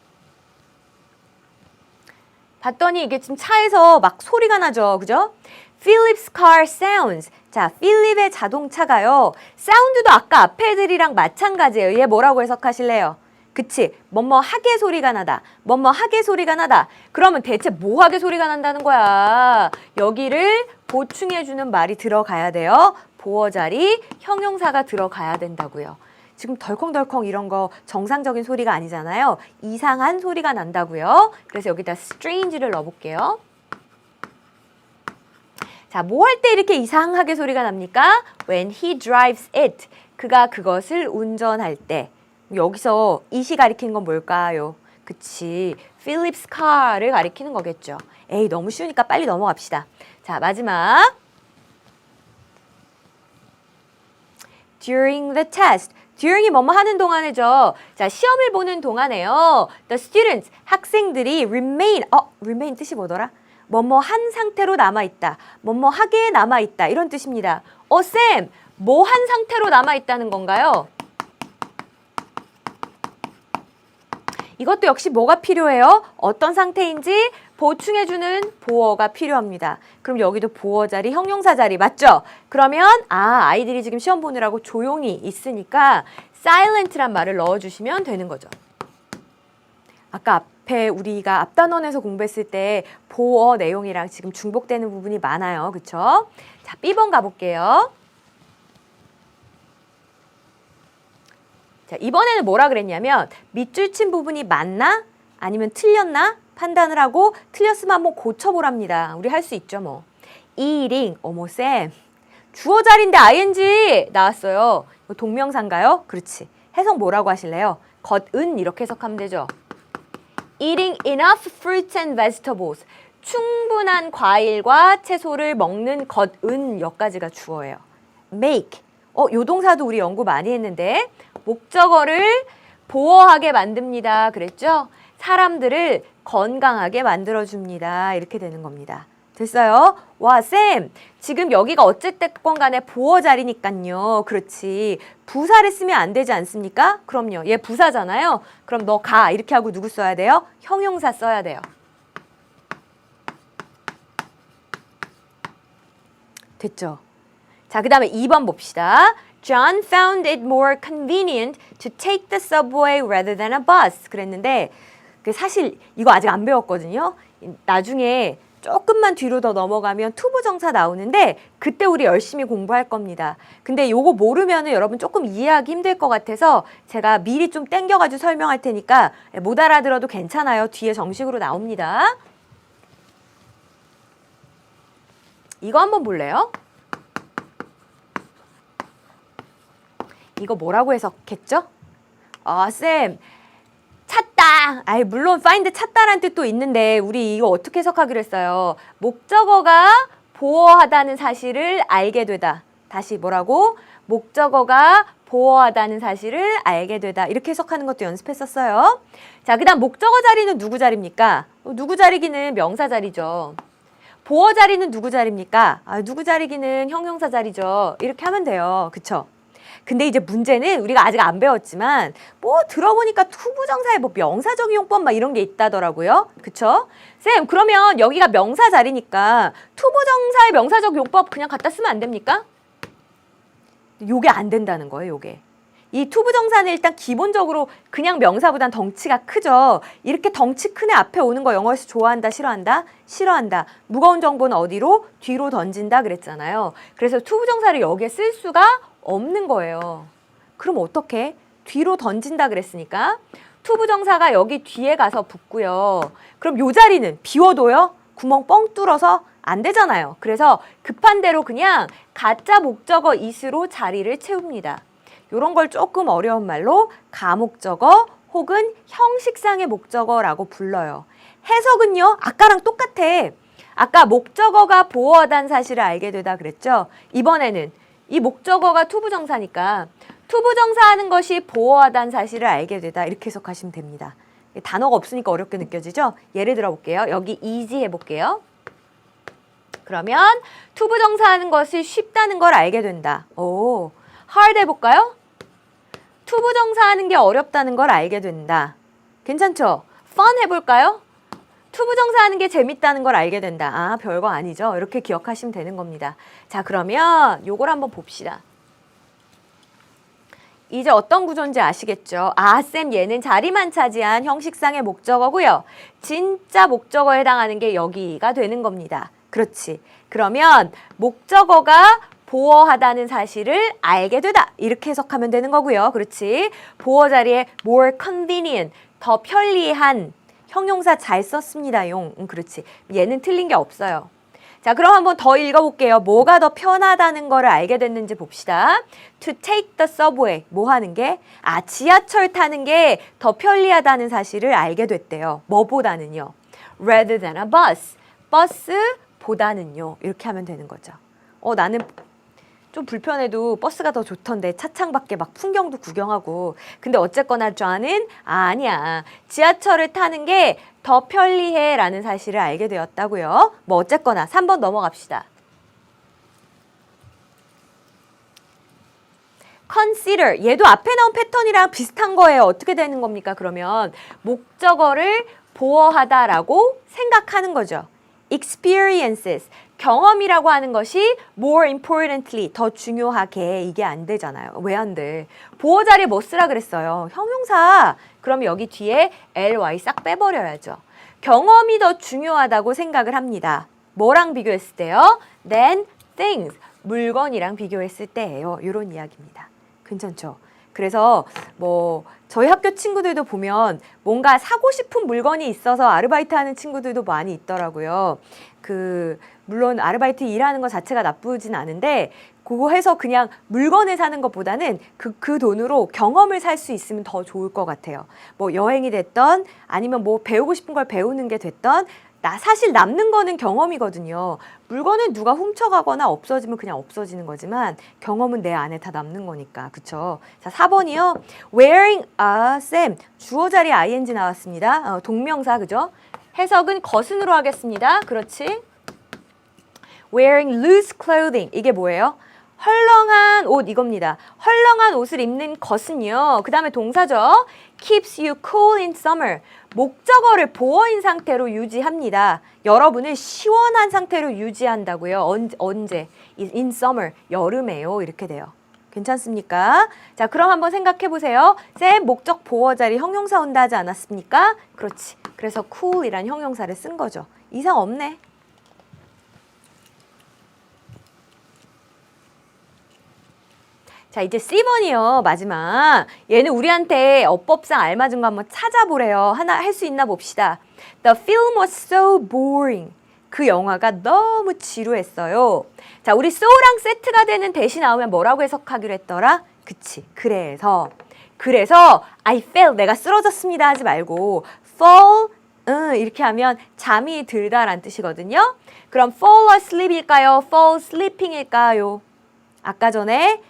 봤더니 이게 지금 차에서 막 소리가 나죠. 그죠? Philip's car sounds. 자, 필립의 자동차가요. 사운드도 아까 앞에 애들이랑 마찬가지예요. 얘 뭐라고 해석하실래요? 그치? 뭐뭐 하게 소리가 나다. 뭐뭐 하게 소리가 나다. 그러면 대체 뭐 하게 소리가 난다는 거야? 여기를 보충해주는 말이 들어가야 돼요. 보어 자리 형용사가 들어가야 된다고요. 지금 덜컹덜컹 이런 거 정상적인 소리가 아니잖아요. 이상한 소리가 난다고요. 그래서 여기다 strange를 넣어볼게요. 자, 뭐 할 때 이렇게 이상하게 소리가 납니까? When he drives it. 그가 그것을 운전할 때. 여기서 it이 가리키는 건 뭘까요? 그치. Philip's car를 가리키는 거겠죠. 에이, 너무 쉬우니까 빨리 넘어갑시다. 자, 마지막. During the test. during이 뭐뭐 하는 동안이죠. 자, 시험을 보는 동안에요. The students, 학생들이 remain 뜻이 뭐더라? 뭐뭐 한 상태로 남아있다. 뭐뭐 하게 남아있다. 이런 뜻입니다. 쌤, 뭐 한 상태로 남아있다는 건가요? 이것도 역시 뭐가 필요해요? 어떤 상태인지 보충해주는 보어가 필요합니다. 그럼 여기도 보어 자리, 형용사 자리 맞죠? 그러면 아이들이 지금 시험 보느라고 조용히 있으니까 silent란 말을 넣어주시면 되는 거죠. 아까 앞에 우리가 앞단원에서 공부했을 때 보어 내용이랑 지금 중복되는 부분이 많아요. 그쵸? 자, B번 가볼게요. 자, 이번에는 뭐라 그랬냐면 밑줄 친 부분이 맞나? 아니면 틀렸나? 판단을 하고 틀렸으면 한번 고쳐보랍니다. 우리 할 수 있죠, 뭐. eating, 어머 쌤. 주어 자리인데 ing 나왔어요. 이거 동명사인가요? 그렇지. 해석 뭐라고 하실래요? 겉은 이렇게 해석하면 되죠. Eating enough fruits and vegetables. 충분한 과일과 채소를 먹는 겉은 여기까지가 주어예요. make. 요 동사도 우리 연구 많이 했는데 목적어를 보어하게 만듭니다. 그랬죠? 사람들을 건강하게 만들어줍니다. 이렇게 되는 겁니다. 됐어요? 와, 쌤, 지금 여기가 어쨌든 간에 보어 자리니까요. 그렇지. 부사를 쓰면 안 되지 않습니까? 그럼요. 얘 부사잖아요. 그럼 너 가. 이렇게 하고 누구 써야 돼요? 형용사 써야 돼요. 됐죠? 자, 그 다음에 2번 봅시다. John found it more convenient to take the subway rather than a bus. 그랬는데 사실 이거 아직 안 배웠거든요. 나중에 조금만 뒤로 더 넘어가면 투부정사 나오는데 그때 우리 열심히 공부할 겁니다. 근데 요거 모르면은 여러분 조금 이해하기 힘들 것 같아서 제가 미리 좀 땡겨가지고 설명할 테니까 못 알아들어도 괜찮아요. 뒤에 정식으로 나옵니다. 이거 한번 볼래요? 이거 뭐라고 해석했죠? 쌤, 찾다. 아이, 물론 find 찾다라는 뜻도 있는데 우리 이거 어떻게 해석하기로 했어요? 목적어가 보어하다는 사실을 알게 되다. 다시 뭐라고? 목적어가 보어하다는 사실을 알게 되다. 이렇게 해석하는 것도 연습했었어요. 자, 그 다음 목적어 자리는 누구 자리입니까? 누구 자리기는 명사 자리죠. 보어 자리는 누구 자리입니까? 누구 자리기는 형용사 자리죠. 이렇게 하면 돼요. 그쵸? 근데 이제 문제는 우리가 아직 안 배웠지만 뭐 들어보니까 투부정사에 뭐 명사적 이용법 막 이런 게 있다더라고요. 그쵸? 쌤, 그러면 여기가 명사 자리니까 투부정사의 명사적 용법 그냥 갖다 쓰면 안 됩니까? 요게 안 된다는 거예요, 요게. 이 투부정사는 일단 기본적으로 그냥 명사보단 덩치가 크죠. 이렇게 덩치 큰 애 앞에 오는 거 영어에서 좋아한다, 싫어한다? 싫어한다. 무거운 정보는 어디로? 뒤로 던진다 그랬잖아요. 그래서 투부정사를 여기에 쓸 수가 없는 거예요. 그럼 어떻게? 뒤로 던진다 그랬으니까 투부정사가 여기 뒤에 가서 붙고요. 그럼 요 자리는 비워둬요? 구멍 뻥 뚫어서 안 되잖아요. 그래서 급한 대로 그냥 가짜 목적어 is로 자리를 채웁니다. 요런 걸 조금 어려운 말로 가목적어 혹은 형식상의 목적어라고 불러요. 해석은요, 아까랑 똑같아. 아까 목적어가 보어하다는 사실을 알게 되다 그랬죠? 이번에는 이 목적어가 투부정사니까 투부정사 하는 것이 보어하다는 사실을 알게 되다. 이렇게 해석하시면 됩니다. 단어가 없으니까 어렵게 느껴지죠? 예를 들어 볼게요. 여기 easy 해볼게요. 그러면 투부정사 하는 것이 쉽다는 걸 알게 된다. 오, hard 해볼까요? 투부정사 하는 게 어렵다는 걸 알게 된다. 괜찮죠? fun 해볼까요? 투부정사 하는 게 재밌다는 걸 알게 된다. 별거 아니죠? 이렇게 기억하시면 되는 겁니다. 자, 그러면 요걸 한번 봅시다. 이제 어떤 구조인지 아시겠죠? 쌤, 얘는 자리만 차지한 형식상의 목적어고요. 진짜 목적어에 해당하는 게 여기가 되는 겁니다. 그렇지. 그러면 목적어가 보어하다는 사실을 알게 되다. 이렇게 해석하면 되는 거고요. 그렇지. 보어 자리에 more convenient, 더 편리한 형용사 잘 썼습니다. 용. 그렇지. 얘는 틀린 게 없어요. 자, 그럼 한번 더 읽어볼게요. 뭐가 더 편하다는 거를 알게 됐는지 봅시다. To take the subway. 뭐 하는 게? 지하철 타는 게 더 편리하다는 사실을 알게 됐대요. 뭐보다는요? Rather than a bus. 버스보다는요. 이렇게 하면 되는 거죠. 나는 좀 불편해도 버스가 더 좋던데 차창 밖에 막 풍경도 구경하고. 근데 어쨌거나 저는 아니야. 지하철을 타는 게 더 편리해 라는 사실을 알게 되었다고요. 뭐 어쨌거나 3번 넘어갑시다. consider. 얘도 앞에 나온 패턴이랑 비슷한 거예요. 어떻게 되는 겁니까? 그러면 목적어를 보어하다라고 생각하는 거죠. experiences. 경험이라고 하는 것이 more importantly, 더 중요하게 이게 안 되잖아요. 왜 안 돼? 보호 자리에 뭐 쓰라 그랬어요? 형용사. 그럼 여기 뒤에 ly 싹 빼버려야죠. 경험이 더 중요하다고 생각을 합니다. 뭐랑 비교했을 때요? than things. 물건이랑 비교했을 때예요. 이런 이야기입니다. 괜찮죠? 그래서 뭐 저희 학교 친구들도 보면 뭔가 사고 싶은 물건이 있어서 아르바이트 하는 친구들도 많이 있더라고요. 물론 아르바이트 일하는 것 자체가 나쁘진 않은데 그거 해서 그냥 물건을 사는 것보다는 그 돈으로 경험을 살 수 있으면 더 좋을 것 같아요. 뭐 여행이 됐던 아니면 뭐 배우고 싶은 걸 배우는 게 됐던 사실 남는 거는 경험이거든요. 물건은 누가 훔쳐가거나 없어지면 그냥 없어지는 거지만 경험은 내 안에 다 남는 거니까. 그쵸? 자, 4번이요. wearing, 쌤, 주어 자리에 ing 나왔습니다. 동명사, 그죠? 해석은 것은으로 하겠습니다. 그렇지? wearing loose clothing. 이게 뭐예요? 헐렁한 옷 이겁니다. 헐렁한 옷을 입는 것은요. 그 다음에 동사죠. keeps you cool in summer. 목적어를 보어인 상태로 유지합니다. 여러분을 시원한 상태로 유지한다고요. 언제? in summer. 여름에요. 이렇게 돼요. 괜찮습니까? 자, 그럼 한번 생각해 보세요. 쌤, 목적 보어 자리 형용사 온다 하지 않았습니까? 그렇지. 그래서 cool이란 형용사를 쓴 거죠. 이상 없네. 자, 이제 C번이요. 마지막. 얘는 우리한테 어법상 알맞은 거 한번 찾아보래요. 하나 할 수 있나 봅시다. The film was so boring. 그 영화가 너무 지루했어요. 자, 우리 so랑 세트가 되는 대시 나오면 뭐라고 해석하기로 했더라? 그치. 그래서 I fell. 내가 쓰러졌습니다 하지 말고 fall 이렇게 하면 잠이 들다란 뜻이거든요. 그럼 fall asleep일까요? fall sleeping일까요? 아까 전에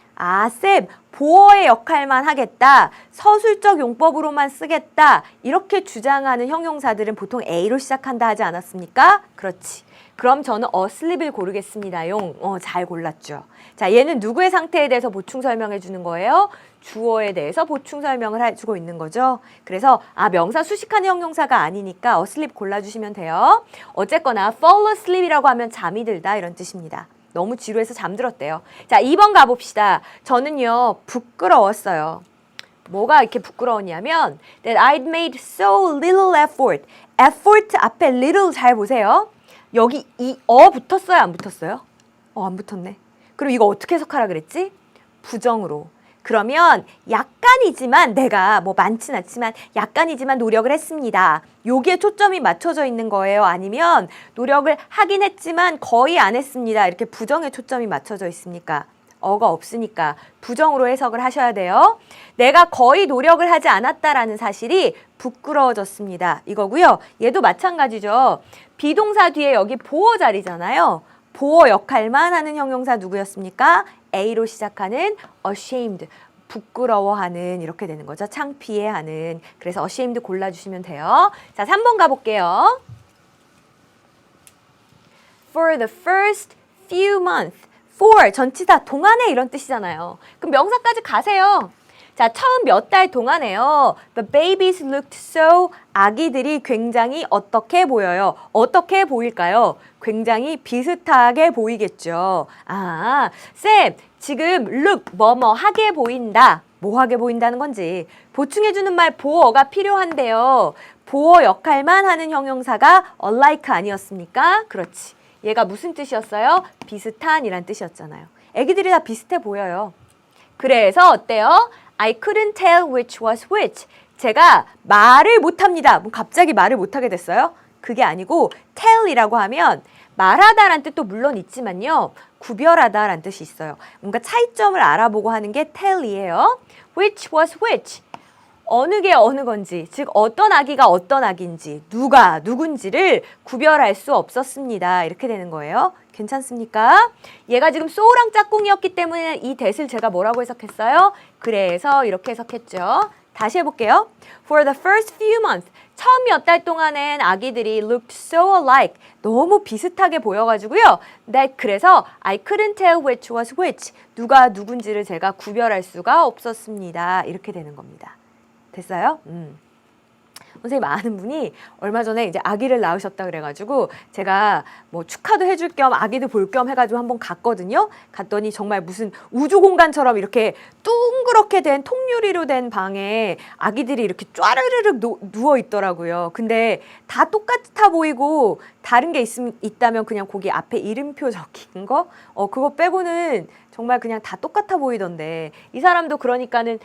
쌤, 보어의 역할만 하겠다. 서술적 용법으로만 쓰겠다. 이렇게 주장하는 형용사들은 보통 A로 시작한다 하지 않았습니까? 그렇지. 그럼 저는 asleep을 고르겠습니다용. 잘 골랐죠. 자, 얘는 누구의 상태에 대해서 보충 설명해 주는 거예요? 주어에 대해서 보충 설명을 해주고 있는 거죠. 그래서 명사 수식하는 형용사가 아니니까 asleep 골라주시면 돼요. 어쨌거나 fall asleep이라고 하면 잠이 들다 이런 뜻입니다. 너무 지루해서 잠들었대요. 자, 2번 가봅시다. 저는요, 부끄러웠어요. 뭐가 이렇게 부끄러웠냐면 that I'd made so little effort. effort 앞에 little 잘 보세요. 여기 붙었어요? 안 붙었어요? 안 붙었네. 그럼 이거 어떻게 해석하라 그랬지? 부정으로. 그러면 약간이지만 내가 뭐 많진 않지만 약간이지만 노력을 했습니다. 여기에 초점이 맞춰져 있는 거예요? 아니면 노력을 하긴 했지만 거의 안 했습니다. 이렇게 부정에 초점이 맞춰져 있습니까? 어가 없으니까 부정으로 해석을 하셔야 돼요. 내가 거의 노력을 하지 않았다라는 사실이 부끄러워졌습니다. 이거고요. 얘도 마찬가지죠. 비동사 뒤에 여기 보어 자리잖아요. 보어 역할만 하는 형용사 누구였습니까? A로 시작하는 ashamed, 부끄러워하는 이렇게 되는 거죠. 창피해하는. 그래서 ashamed 골라주시면 돼요. 자, 3번 가볼게요. For the first few months. for 전치사 동안에 이런 뜻이잖아요. 그럼 명사까지 가세요. 자, 처음 몇 달 동안에요. The babies looked so 아기들이 굉장히 어떻게 보여요? 어떻게 보일까요? 굉장히 비슷하게 보이겠죠. 쌤, 지금 look 뭐뭐 하게 보인다. 뭐 하게 보인다는 건지 보충해주는 말 보어가 필요한데요. 보어 역할만 하는 형용사가 alike 아니었습니까? 그렇지. 얘가 무슨 뜻이었어요? 비슷한이란 뜻이었잖아요. 애기들이 다 비슷해 보여요. 그래서 어때요? I couldn't tell which was which. 제가 말을 못합니다. 갑자기 말을 못하게 됐어요? 그게 아니고 tell이라고 하면 말하다란 뜻도 물론 있지만요. 구별하다란 뜻이 있어요. 뭔가 차이점을 알아보고 하는 게 tell이에요. Which was which. 어느 게 어느 건지, 즉 어떤 아기가 어떤 아기인지, 누가 누군지를 구별할 수 없었습니다. 이렇게 되는 거예요. 괜찮습니까? 얘가 지금 소랑 짝꿍이었기 때문에 이 that을 제가 뭐라고 해석했어요? 그래서 이렇게 해석했죠. 다시 해볼게요. For the first few months. 처음 몇 달 동안엔 아기들이 looked so alike. 너무 비슷하게 보여가지고요. 그래서 I couldn't tell which was which. 누가 누군지를 제가 구별할 수가 없었습니다. 이렇게 되는 겁니다. 됐어요? 선생님 아는 분이 얼마 전에 이제 아기를 낳으셨다 그래가지고 제가 뭐 축하도 해줄 겸 아기도 볼 겸 해가지고 한번 갔거든요. 갔더니 정말 무슨 우주 공간처럼 이렇게 둥그렇게 된 통유리로 된 방에 아기들이 이렇게 쫘르르륵 누워 있더라고요. 근데 다 똑같아 보이고 다른 게 있다면 그냥 거기 앞에 이름표 적힌 거? 그거 빼고는 정말 그냥 다 똑같아 보이던데 이 사람도 그러니까는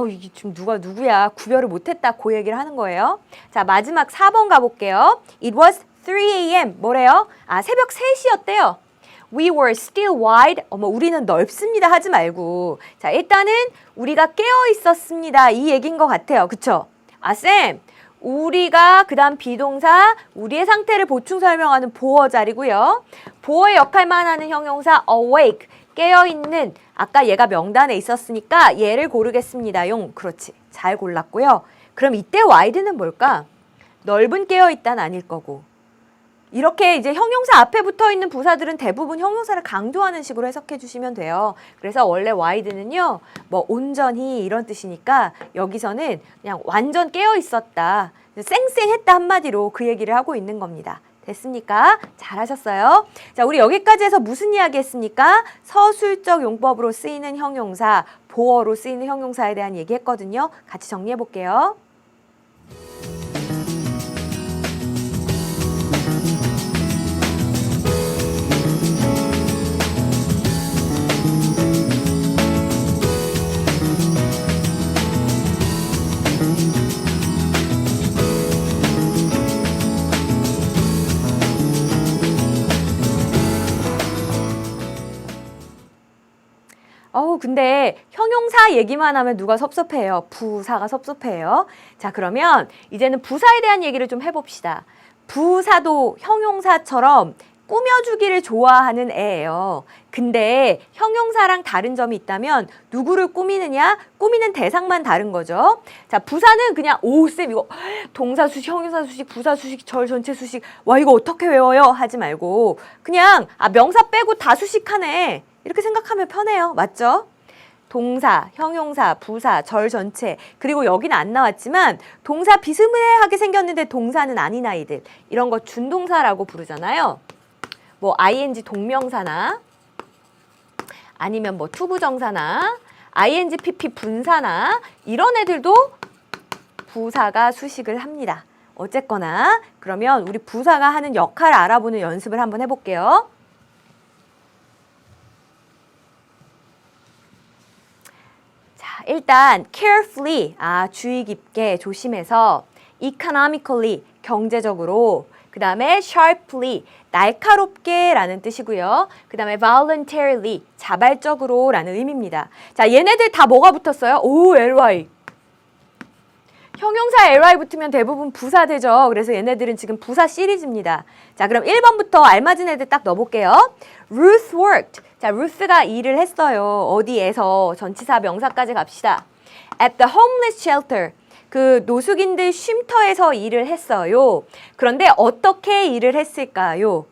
이게 지금 누가 누구야 구별을 못했다 그 얘기를 하는 거예요. 자 마지막 4번 가볼게요. It was 3 a.m. 뭐래요? 새벽 3시였대요. We were still wide. 우리는 넓습니다 하지 말고 자 일단은 우리가 깨어 있었습니다 이 얘기인 것 같아요. 그쵸? 쌤 우리가 그 다음 비동사 우리의 상태를 보충 설명하는 보어 자리고요. 보어의 역할만 하는 형용사 awake 깨어있는 아까 얘가 명단에 있었으니까 얘를 고르겠습니다. 그렇지. 잘 골랐고요. 그럼 이때 wide는 뭘까? 넓은 깨어있다는 아닐 거고 이렇게 이제 형용사 앞에 붙어있는 부사들은 대부분 형용사를 강조하는 식으로 해석해 주시면 돼요. 그래서 원래 wide는요. 온전히 이런 뜻이니까 여기서는 그냥 완전 깨어있었다. 쌩쌩했다 한마디로 그 얘기를 하고 있는 겁니다. 됐습니까? 잘하셨어요. 자, 우리 여기까지 해서 무슨 이야기 했습니까? 서술적 용법으로 쓰이는 형용사, 보어로 쓰이는 형용사에 대한 얘기 했거든요. 같이 정리해 볼게요. 근데 형용사 얘기만 하면 누가 섭섭해요? 부사가 섭섭해요. 자, 그러면 이제는 부사에 대한 얘기를 좀 해봅시다. 부사도 형용사처럼 꾸며주기를 좋아하는 애예요. 근데 형용사랑 다른 점이 있다면 누구를 꾸미느냐? 꾸미는 대상만 다른 거죠. 자, 부사는 그냥 쌤 이거 동사 수식, 형용사 수식, 부사 수식, 절 전체 수식 와 이거 어떻게 외워요? 하지 말고 그냥 명사 빼고 다 수식하네. 이렇게 생각하면 편해요. 맞죠? 동사, 형용사, 부사, 절 전체 그리고 여기는 안 나왔지만 동사 비스무리하게 생겼는데 동사는 아닌 아이들 이런 거 준동사라고 부르잖아요. ing 동명사나 아니면 투부정사나 ing pp 분사나 이런 애들도 부사가 수식을 합니다. 어쨌거나 그러면 우리 부사가 하는 역할을 알아보는 연습을 한번 해볼게요. 일단 carefully, 주의 깊게 조심해서 economically, 경제적으로 그 다음에 sharply, 날카롭게 라는 뜻이고요. 그 다음에 voluntarily, 자발적으로 라는 의미입니다. 자, 얘네들 다 뭐가 붙었어요? ly. 형용사 ly 붙으면 대부분 부사 되죠. 그래서 얘네들은 지금 부사 시리즈입니다. 자, 그럼 1번부터 알맞은 애들 딱 넣어볼게요. Ruth worked. 자, 루스가 일을 했어요. 어디에서? 전치사 명사까지 갑시다. At the homeless shelter. 그 노숙인들 쉼터에서 일을 했어요. 그런데 어떻게 일을 했을까요?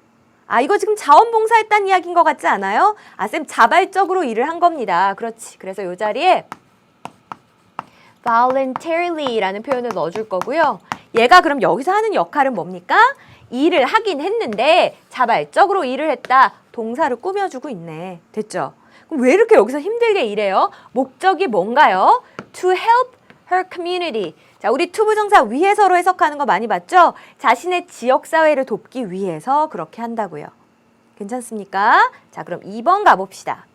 이거 지금 자원봉사했다는 이야기인 것 같지 않아요? 쌤 자발적으로 일을 한 겁니다. 그렇지. 그래서 이 자리에 voluntarily 라는 표현을 넣어줄 거고요. 얘가 그럼 여기서 하는 역할은 뭡니까? 일을 하긴 했는데 자발적으로 일을 했다. 동사를 꾸며주고 있네. 됐죠? 그럼 왜 이렇게 여기서 힘들게 일해요? 목적이 뭔가요? To help her community. 자, 우리 투부정사 위해서로 해석하는 거 많이 봤죠? 자신의 지역사회를 돕기 위해서 그렇게 한다고요. 괜찮습니까? 자, 그럼 2번 가봅시다.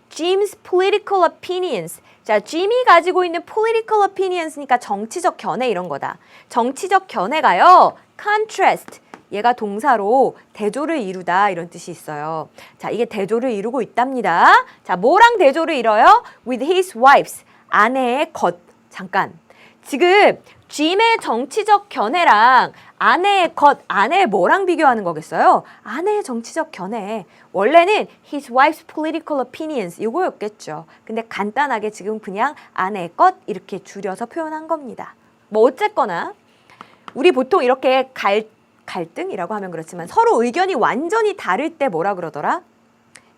Jim's political opinions. 자, 짐이 가지고 있는 political opinions니까 정치적 견해 이런 거다. 정치적 견해가요. contrast. 얘가 동사로 대조를 이루다 이런 뜻이 있어요. 자, 이게 대조를 이루고 있답니다. 자, 뭐랑 대조를 이뤄요? With his wives. 아내의 것. 잠깐. 지금 짐의 정치적 견해랑 아내의 것, 아내의 뭐랑 비교하는 거겠어요? 아내의 정치적 견해. 원래는 his wife's political opinions 이거였겠죠. 근데 간단하게 지금 그냥 아내의 것 이렇게 줄여서 표현한 겁니다. 어쨌거나 우리 보통 이렇게 갈등이라고 하면 그렇지만 서로 의견이 완전히 다를 때 뭐라 그러더라?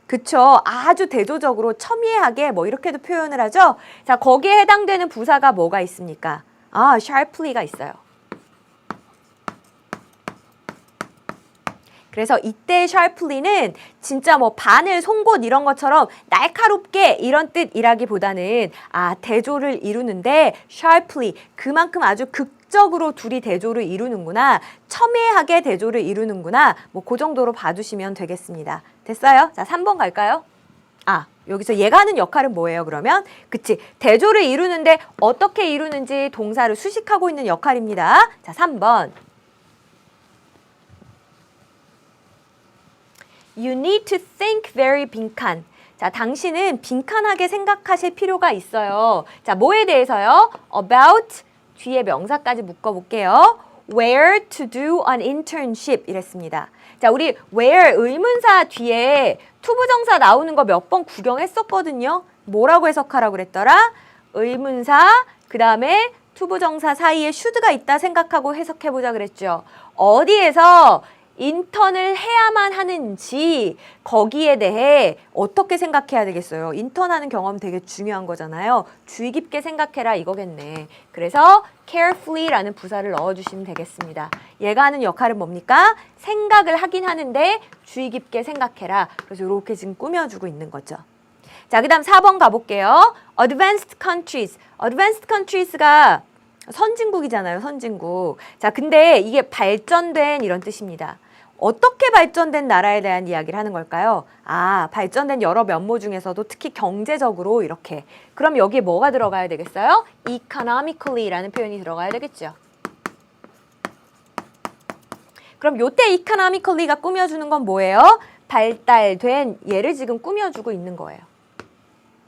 그쵸. 아주 대조적으로 첨예하게 이렇게도 표현을 하죠. 자, 거기에 해당되는 부사가 뭐가 있습니까? sharply가 있어요. 그래서 이때 sharply는 진짜 뭐 바늘, 송곳 이런 것처럼 날카롭게 이런 뜻이라기보다는 대조를 이루는데 sharply 그만큼 아주 극적으로 둘이 대조를 이루는구나. 첨예하게 대조를 이루는구나. 뭐 그 정도로 봐주시면 되겠습니다. 됐어요? 자, 3번 갈까요? 여기서 얘가 하는 역할은 뭐예요, 그러면? 그치. 대조를 이루는데 어떻게 이루는지 동사를 수식하고 있는 역할입니다. 자, 3번. You need to think very 빈칸. 자, 당신은 빈칸하게 생각하실 필요가 있어요. 자, 뭐에 대해서요? About 뒤에 명사까지 묶어볼게요. Where to do an internship 이랬습니다. 자, 우리 where 의문사 뒤에 투부정사 나오는 거 몇 번 구경했었거든요. 뭐라고 해석하라고 그랬더라? 의문사, 그 다음에 투부정사 사이에 should가 있다 생각하고 해석해보자 그랬죠. 어디에서 인턴을 해야만 하는지 거기에 대해 어떻게 생각해야 되겠어요? 인턴하는 경험 되게 중요한 거잖아요. 주의 깊게 생각해라 이거겠네. 그래서 carefully라는 부사를 넣어주시면 되겠습니다. 얘가 하는 역할은 뭡니까? 생각을 하긴 하는데 주의 깊게 생각해라. 그래서 이렇게 지금 꾸며주고 있는 거죠. 자, 그 다음 4번 가볼게요. Advanced countries. Advanced countries가 선진국이잖아요. 선진국. 자, 근데 이게 발전된 이런 뜻입니다. 어떻게 발전된 나라에 대한 이야기를 하는 걸까요? 발전된 여러 면모 중에서도 특히 경제적으로 이렇게. 그럼 여기에 뭐가 들어가야 되겠어요? economically라는 표현이 들어가야 되겠죠. 그럼 요때 economically가 꾸며주는 건 뭐예요? 발달된 얘를 지금 꾸며주고 있는 거예요.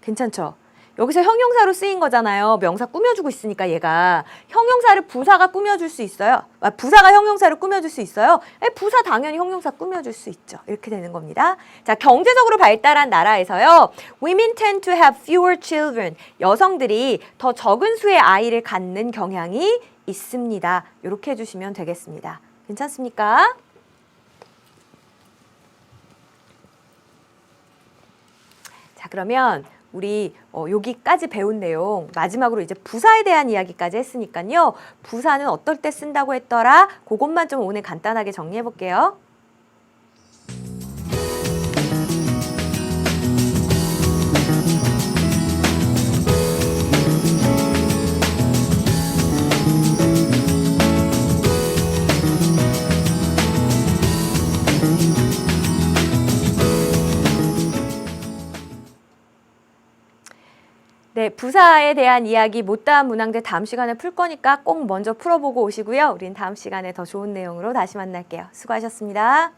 괜찮죠? 여기서 형용사로 쓰인 거잖아요. 명사 꾸며주고 있으니까 얘가. 형용사를 부사가 꾸며줄 수 있어요. 부사가 형용사를 꾸며줄 수 있어요. 부사 당연히 형용사 꾸며줄 수 있죠. 이렇게 되는 겁니다. 자, 경제적으로 발달한 나라에서요. Women tend to have fewer children. 여성들이 더 적은 수의 아이를 갖는 경향이 있습니다. 이렇게 해주시면 되겠습니다. 괜찮습니까? 자, 그러면 우리 여기까지 배운 내용 마지막으로 이제 부사에 대한 이야기까지 했으니까요. 부사는 어떨 때 쓴다고 했더라? 그것만 좀 오늘 간단하게 정리해 볼게요. 네, 부사에 대한 이야기 못다한 문항들 다음 시간에 풀 거니까 꼭 먼저 풀어보고 오시고요. 우린 다음 시간에 더 좋은 내용으로 다시 만날게요. 수고하셨습니다.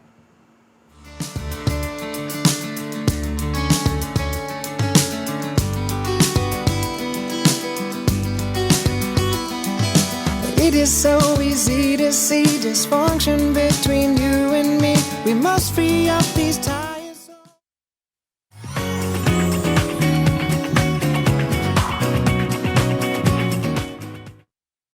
It is so easy to see dysfunction between you and me. We must free up these times.